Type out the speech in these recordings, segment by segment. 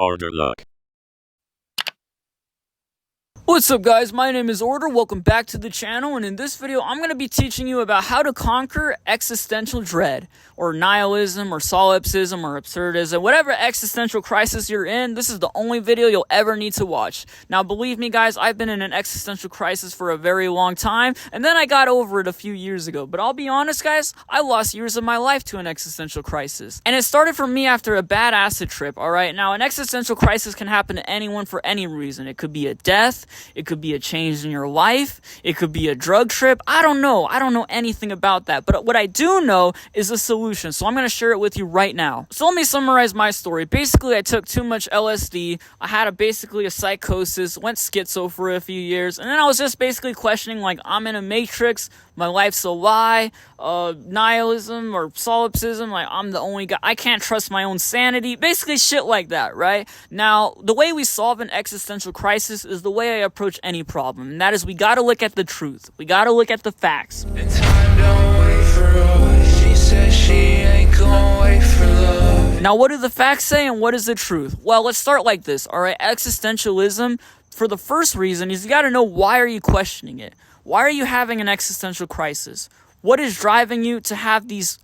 Order luck. What's up guys, my name is Order, welcome back to the channel, and in this video I'm going to be teaching you about how to conquer existential dread, or nihilism, or solipsism, or absurdism, whatever existential crisis you're in. This is the only video you'll ever need to watch. Now believe me guys, I've been in an existential crisis for a very long time, and then I got over it a few years ago, but I'll be honest guys, I lost years of my life to an existential crisis. And it started for me after a bad acid trip, alright? Now an existential crisis can happen to anyone for any reason. It could be a death, it could be a change in your life, it could be a drug trip. I don't know anything about that, but what I do know is a solution, so I'm going to share it with you right now. So let me summarize my story. Basically, I took too much LSD, I had basically a psychosis, went schizo for a few years, and then I was just basically questioning, like, I'm in a matrix, my life's a lie, nihilism or solipsism, like, I'm the only guy, I can't trust my own sanity, basically shit like that, right? Now, the way we solve an existential crisis is the way I approach any problem, and that is we gotta look at the truth. We gotta look at the facts. And time don't wait for us. She says she ain't gonna wait for love. Now, what do the facts say and what is the truth? Well, let's start like this, alright? Existentialism, for the first reason, is you gotta know why are you questioning it? Why are you having an existential crisis? What is driving you to have these,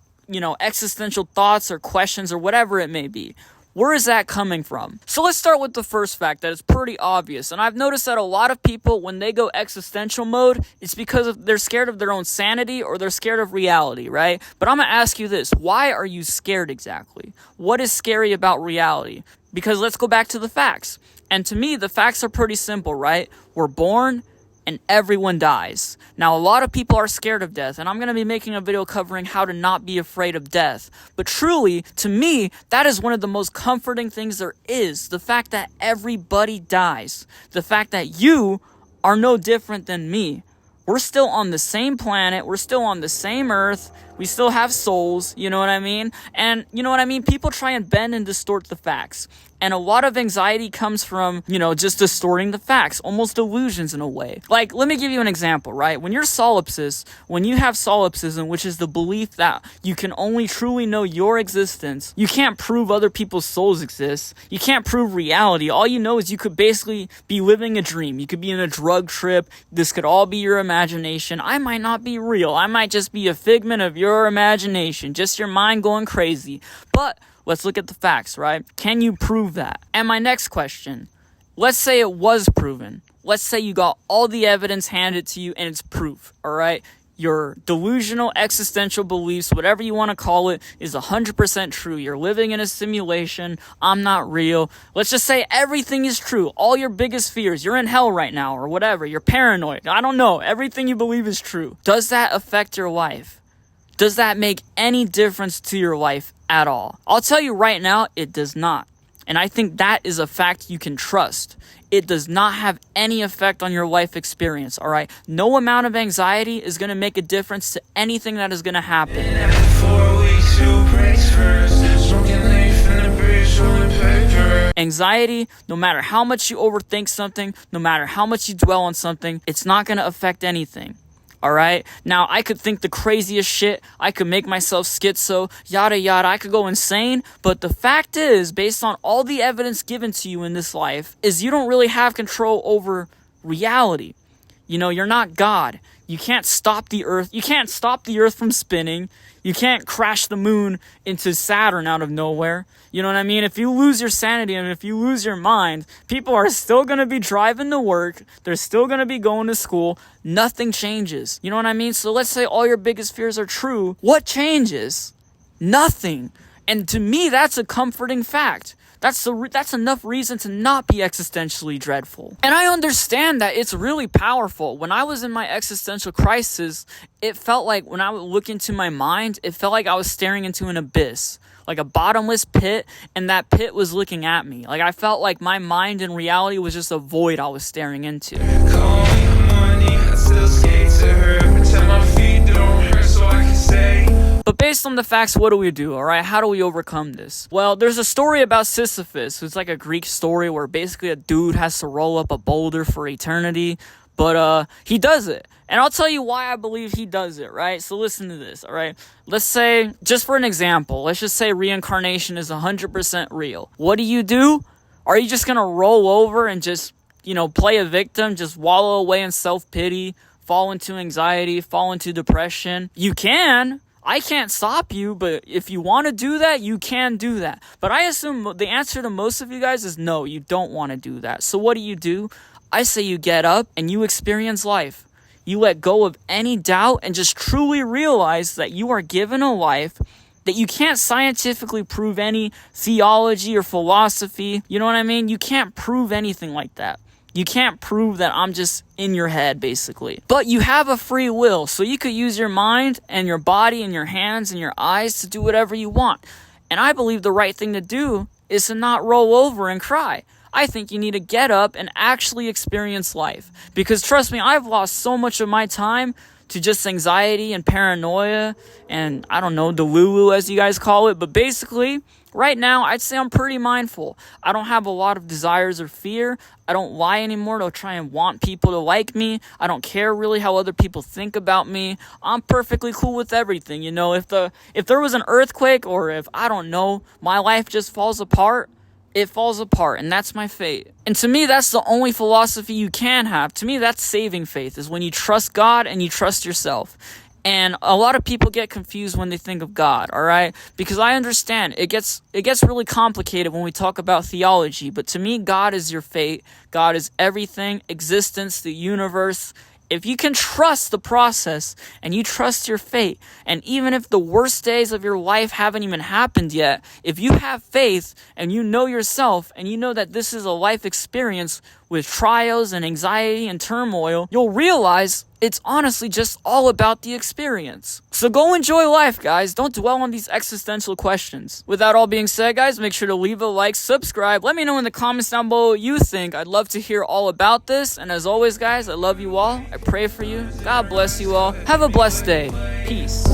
existential thoughts or questions or whatever it may be? Where is that coming from? So let's start with the first fact that it's pretty obvious. And I've noticed that a lot of people, when they go existential mode, it's because they're scared of their own sanity or they're scared of reality, right? But I'm going to ask you this. Why are you scared exactly? What is scary about reality? Because let's go back to the facts. And to me, the facts are pretty simple, right? We're born and everyone dies. Now, a lot of people are scared of death, and I'm going to be making a video covering how to not be afraid of death. But truly, to me, that is one of the most comforting things there is. The fact that everybody dies. The fact that you are no different than me. We're still on the same planet. We're still on the same earth. We still have souls, you know what I mean? And you know what I mean? People try and bend and distort the facts. And a lot of anxiety comes from, just distorting the facts, almost illusions in a way. Like, let me give you an example, right? When you have solipsism, which is the belief that you can only truly know your existence, you can't prove other people's souls exist, you can't prove reality. All you know is you could basically be living a dream. You could be in a drug trip. This could all be your imagination. I might not be real. I might just be a figment of your imagination, just your mind going crazy. But let's look at the facts, right? Can you prove that? And my next question, let's say it was proven. Let's say you got all the evidence handed to you and it's proof, all right? Your delusional existential beliefs, whatever you want to call it, is 100% true. You're living in a simulation. I'm not real. Let's just say everything is true. All your biggest fears. You're in hell right now or whatever. You're paranoid. I don't know. Everything you believe is true. Does that affect your life? Does that make any difference to your life at all? I'll tell you right now, it does not. And I think that is a fact you can trust. It does not have any effect on your life experience, all right? No amount of anxiety is going to make a difference to anything that is going to happen. And every 4 weeks, 2 breaks first. Smoking leaf in the breeze, rolling paper. Anxiety, no matter how much you overthink something, no matter how much you dwell on something, it's not going to affect anything. Alright? Now, I could think the craziest shit, I could make myself schizo, yada yada, I could go insane, but the fact is, based on all the evidence given to you in this life, is you don't really have control over reality. You're not God. You can't stop the earth. You can't stop the earth from spinning. You can't crash the moon into Saturn out of nowhere. You know what I mean? If you lose your sanity and if you lose your mind, people are still going to be driving to work. They're still going to be going to school. Nothing changes. You know what I mean? So let's say all your biggest fears are true. What changes? Nothing. And to me, that's a comforting fact. That's enough reason to not be existentially dreadful. And I understand that it's really powerful. When I was in my existential crisis, it felt like when I would look into my mind, it felt like I was staring into an abyss, like a bottomless pit, and that pit was looking at me. Like I felt like my mind and reality was just a void I was staring into. Call me money, I still skate to her. Pretend my feet don't hurt so I can say. But based on the facts, what do we do, alright? How do we overcome this? Well, there's a story about Sisyphus. It's like a Greek story where basically a dude has to roll up a boulder for eternity. But he does it. And I'll tell you why I believe he does it, right? So listen to this, all right? Let's say, just for an example, let's just say reincarnation is 100% real. What do? Are you just going to roll over and just, play a victim, just wallow away in self-pity, fall into anxiety, fall into depression? You can. I can't stop you, but if you want to do that, you can do that. But I assume the answer to most of you guys is no, you don't want to do that. So what do? I say you get up and you experience life. You let go of any doubt and just truly realize that you are given a life that you can't scientifically prove any theology or philosophy. You know what I mean? You can't prove anything like that. You can't prove that I'm just in your head, basically. But you have a free will, so you could use your mind and your body and your hands and your eyes to do whatever you want. And I believe the right thing to do is to not roll over and cry. I think you need to get up and actually experience life. Because trust me, I've lost so much of my time to just anxiety and paranoia and, I don't know, delulu as you guys call it. But basically, right now, I'd say I'm pretty mindful. I don't have a lot of desires or fear. I don't lie anymore to try and want people to like me. I don't care really how other people think about me. I'm perfectly cool with everything. If there was an earthquake or if, I don't know, my life just falls apart, it falls apart, and that's my fate. And to me, that's the only philosophy you can have. To me, that's saving faith, is when you trust God and you trust yourself. And a lot of people get confused when they think of God, all right? Because I understand it gets really complicated when we talk about theology, but to me, God is your fate. God is everything, existence, the universe. If you can trust the process and you trust your fate, and even if the worst days of your life haven't even happened yet, if you have faith and you know yourself and you know that this is a life experience with trials and anxiety and turmoil, you'll realize it's honestly just all about the experience. So go enjoy life, guys. Don't dwell on these existential questions. With that all being said, guys, make sure to leave a like, subscribe. Let me know in the comments down below what you think. I'd love to hear all about this. And as always, guys, I love you all. I pray for you. God bless you all. Have a blessed day. Peace.